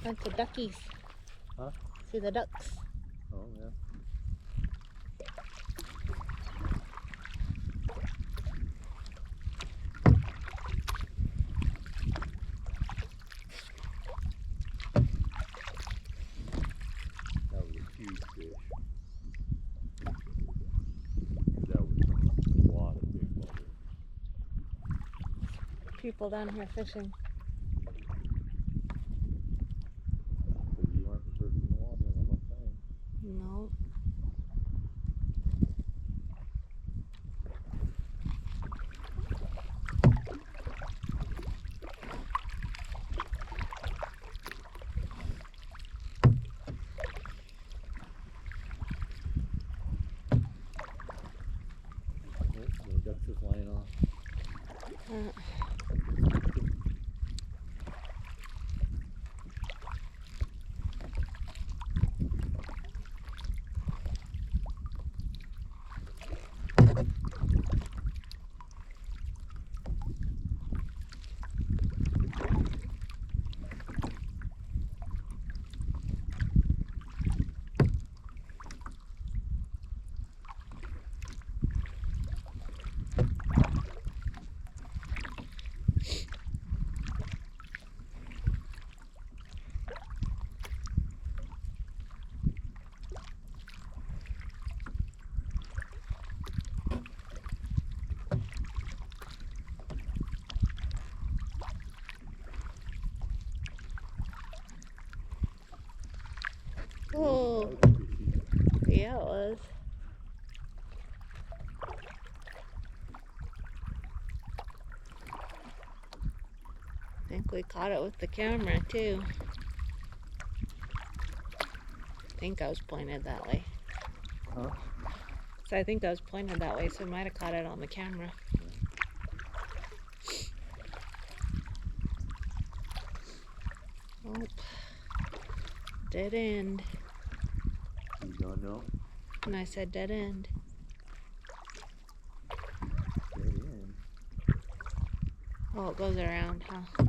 Bunch of duckies. Huh? See the ducks? Oh, yeah. That was a huge fish. That was a lot of big bubbles. People down here fishing. Because you aren't the first in the water, I'm not saying. No. Oh, the ducks are flying off. Oh, That was fishy. yeah, it was. I think we caught it with the camera too. I think I was pointed that way. Huh? So I think I was pointed that way, so we might have caught it on the camera. Oh, dead end. You don't know? And I said dead end. Dead end. Oh, it goes around, huh?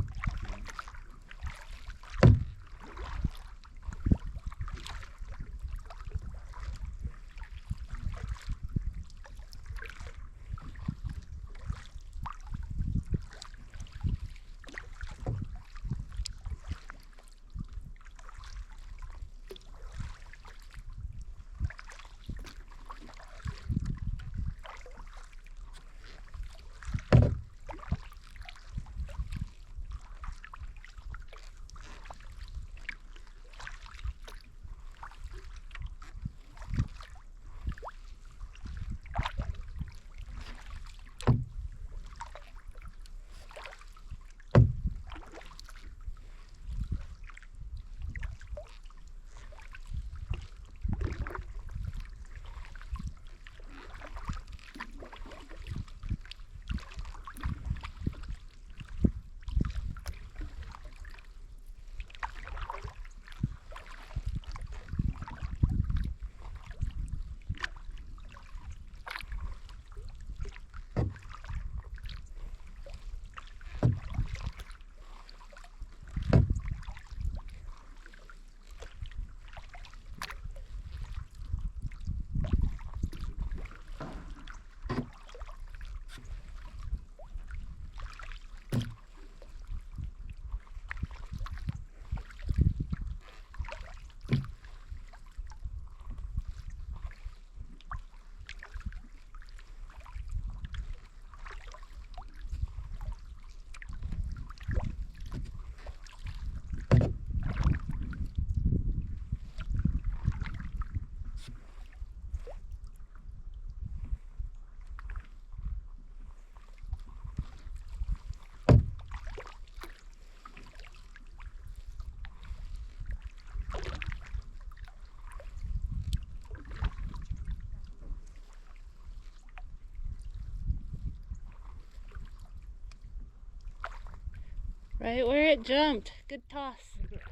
Right where it jumped. Good toss. There's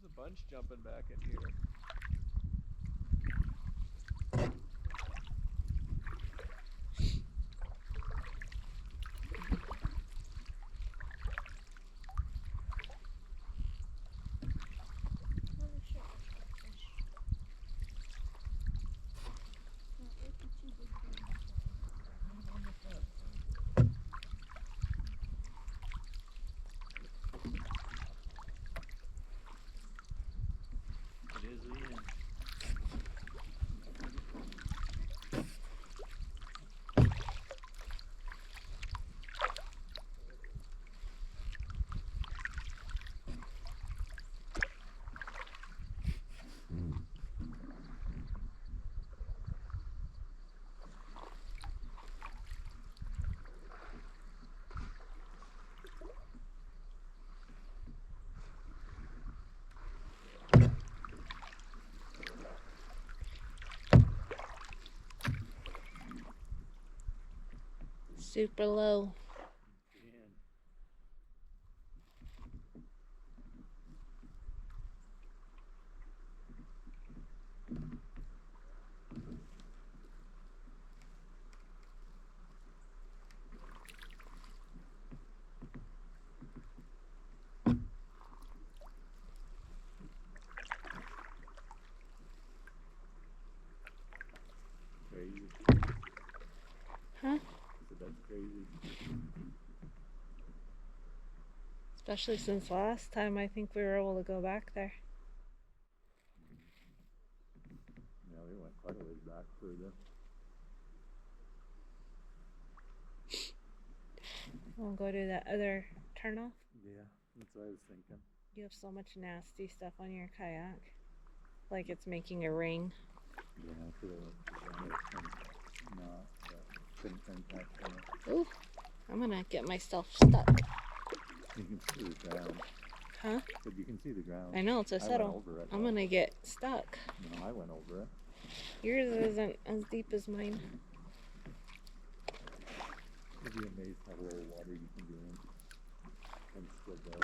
a bunch jumping back in here. Super low. And crazy. Huh? So that's crazy. Especially since last time I think we were able to go back there. Yeah, we went quite a ways back further. We'll go to that other turnoff. Yeah, that's what I was thinking. You have so much nasty stuff on your kayak. Like it's making a ring. Yeah, I could have not, but couldn't turn past that. Ooh, I'm gonna get myself stuck. You can see the ground. Huh? But you can see the ground. I know, it's a I went settle. over it. I'm though. gonna get stuck. No, I went over it. Yours isn't as deep as mine. You'd be amazed how little water you can be in and still go.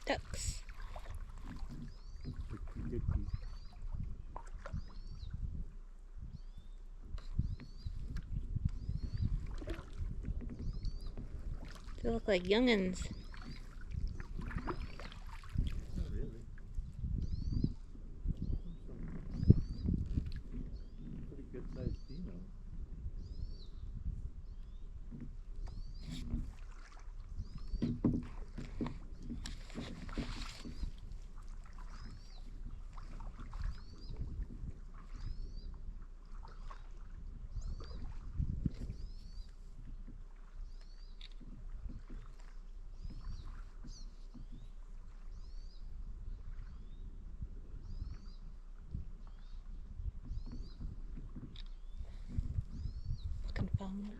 Ducks. They look like young'uns. Not really. Pretty good sized female. Looking phone.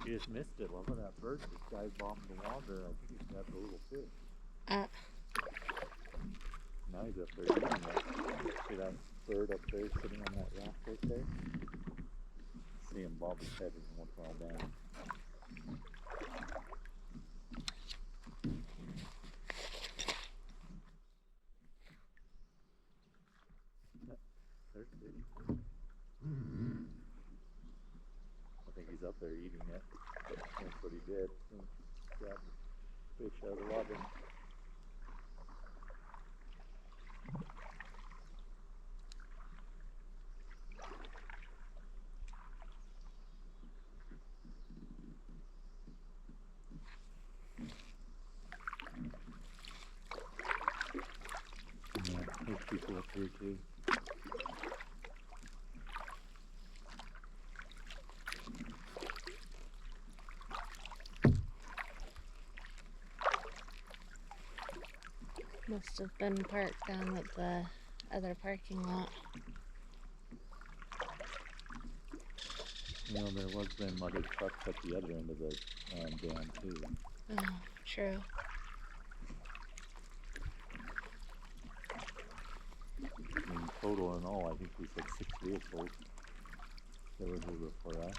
You just missed it. Look at that bird just dive bombed the water. I think he grabbed a little fish. Uh, Now he's up there eating it. See that bird up there sitting on that rock right there? See him bob his head and won't fall down. There's Biddy. I think he's up there eating it. That's what he did. He grabbed the fish out of the water. Yeah, there's people up here too. Must have been parked down at the other parking lot. You know, there was them other trucks at the other end of the dam too. Oh, true. I mean, total in all, I think we said 6 vehicles that were here before us.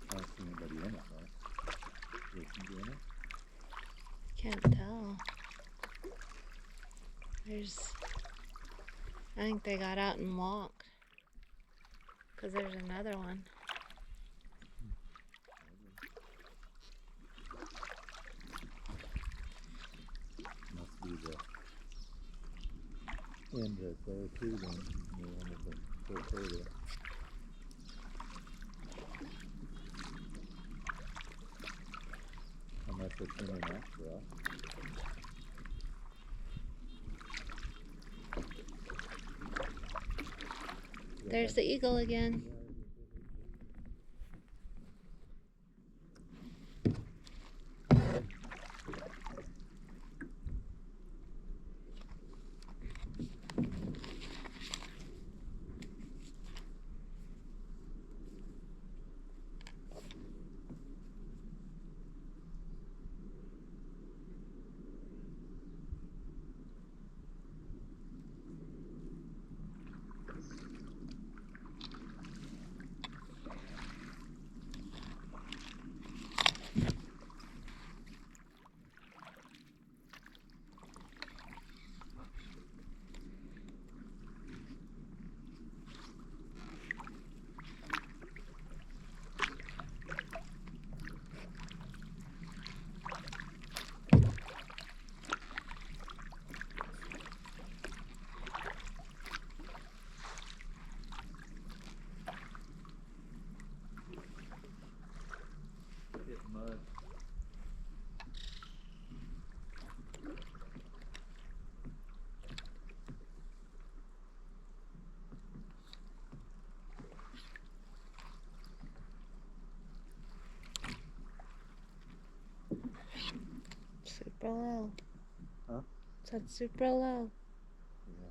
I don't see anybody in it though. Is somebody in it? Can't tell. I think they got out and walked. Because there's another one. Must be the end right there too then. You know, one of the foot further. Unless they came in after us. There's the eagle again. Hit mud. Super low. Huh? Said super low. Yeah.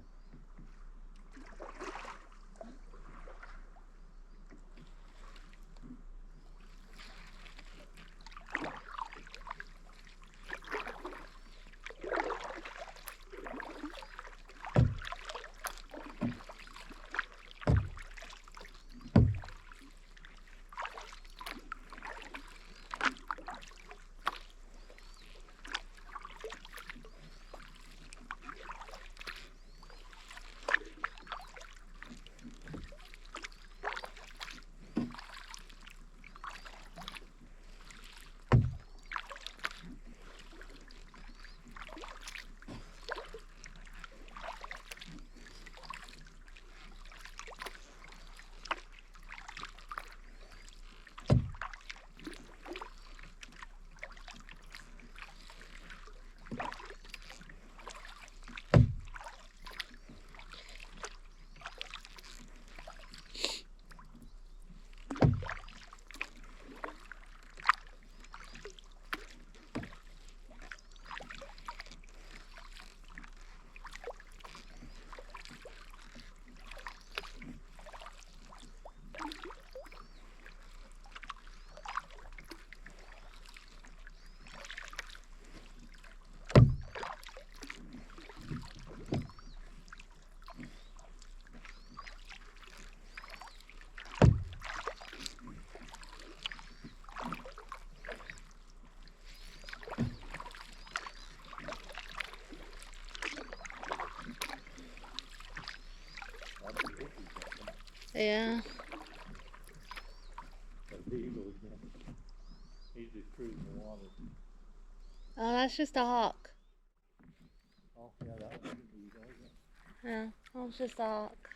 Yeah. That the eagle again. He's just cruising the water. Oh, that's just a hawk. Oh, yeah, that was the eagle, isn't it? Yeah, that was just a hawk.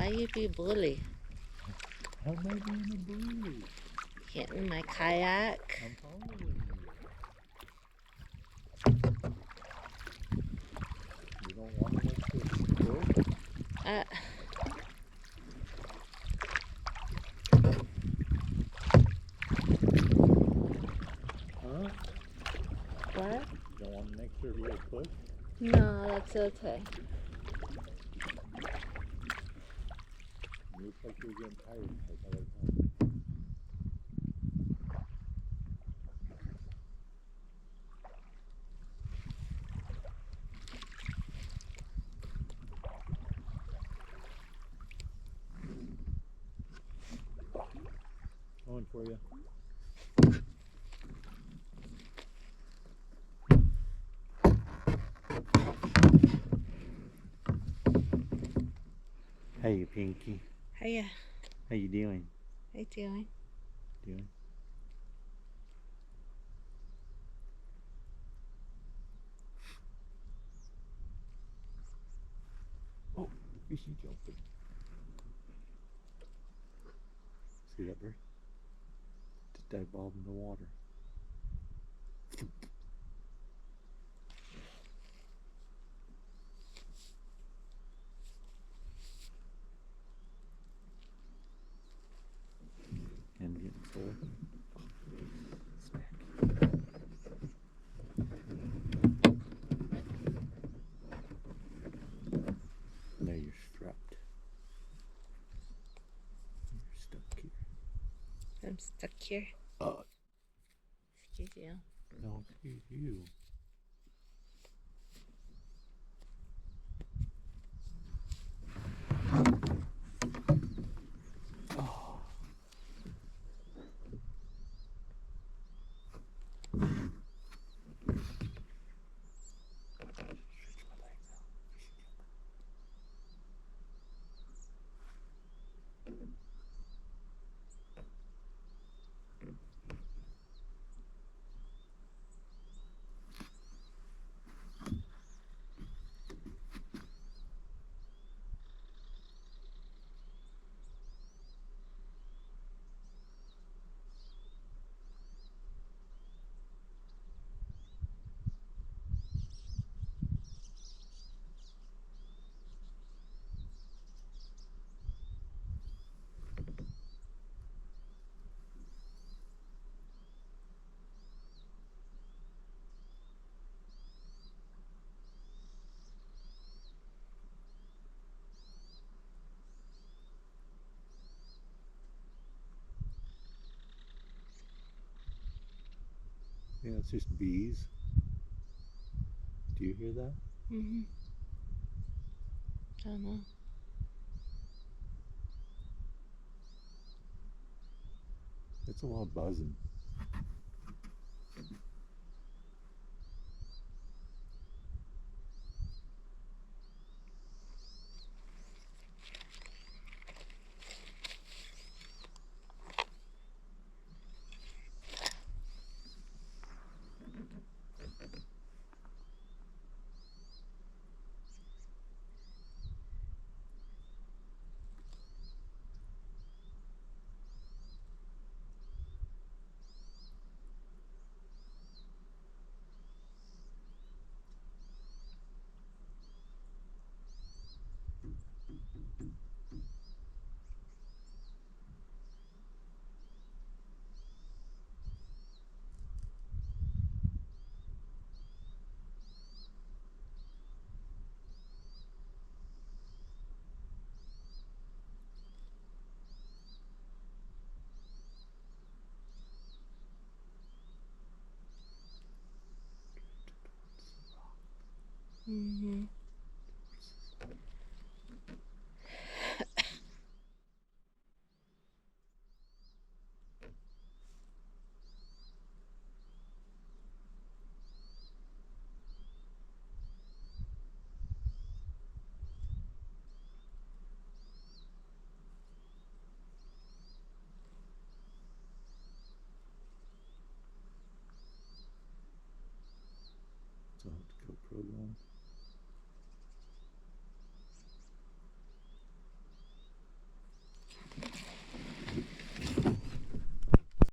Why you be bully? How am I being a bully? Hitting my kayak. I'm following you. You don't want to make this quick? Uh, Huh? what? You don't want to make sure you get quick? No, that's okay. You look like you're getting tired. Like I like that. Going for you. Hey, Pinky. Hiya. How you doing? How you doing? Doing? Oh, fishy jumping. See that bird? Just dive bomb in the water. And getting full. Snack. Now you're strapped. You're stuck here. I'm stuck here. Excuse you. No, excuse you. Oh. Stretch my legs out. Yeah, it's just bees. Do you hear that? Mm-hmm. Don't know. It's a lot of buzzing. Mm-hmm. So I have to GoPro going.